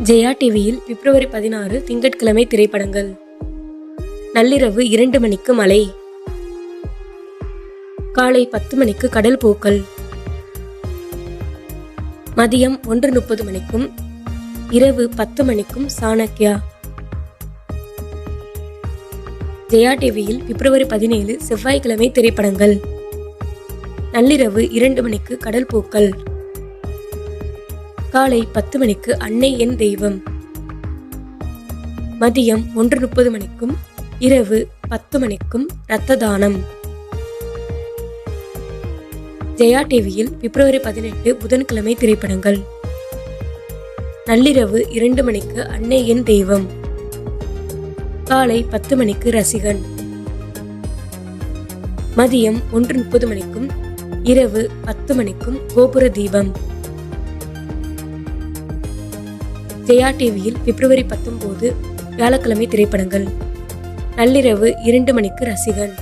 ஜெயா டிவியில் பிப்ரவரி 16 திங்கட்கிழமை திரைப்படங்கள். நள்ளிரவு 2 மணிக்கு மலை, காலை 10 மணிக்கு கடல் பூக்கள், மதியம் 1:30 மணிக்கும் இரவு 10 மணிக்கும் சாணக்யா. ஜெயா டிவியில் பிப்ரவரி 17 செவ்வாய்க்கிழமை திரைப்படங்கள். நள்ளிரவு 2 மணிக்கு கடல் பூக்கள், காலை 10 மணிக்கு அன்னை என் தெய்வம், மதியம் 1:30 மணிக்கும் இரவு 10 மணிக்கும் இரத்த தானம். ஜெயா டிவியில் பிப்ரவரி 18 புதன்கிழமை திரைப்படங்கள். நள்ளிரவு 2 மணிக்கு அன்னை என் தெய்வம், காலை 10 மணிக்கு ரசிகன், மதியம் 1:30 மணிக்கும் இரவு 10 மணிக்கும் கோபுர தீபம். ஜெயா டிவியில் பிப்ரவரி 19 வியாழக்கிழமை திரைப்படங்கள். நள்ளிரவு 2 மணிக்கு ரசிகன்,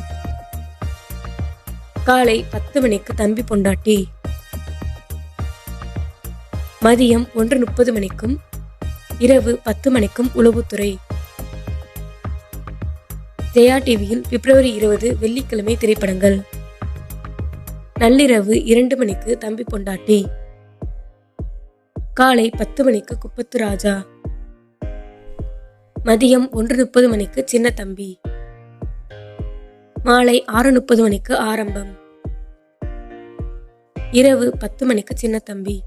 காலை 10 மணிக்கு தம்பி பொண்டாட்டி, மதியம் 1:30 மணிக்கும் இரவு 10 மணிக்கும் உளவுத்துறை. ஜெயா டிவியில் பிப்ரவரி 20 வெள்ளிக்கிழமை திரைப்படங்கள். நள்ளிரவு 2 மணிக்கு தம்பி பொண்டாட்டி, காலை 10 மணிக்கு குப்பத்து ராஜா, மதியம் 1:30 மணிக்கு சின்ன தம்பி, மாலை 6:30 மணிக்கு ஆரம்பம், இரவு 10 மணிக்கு சின்ன தம்பி.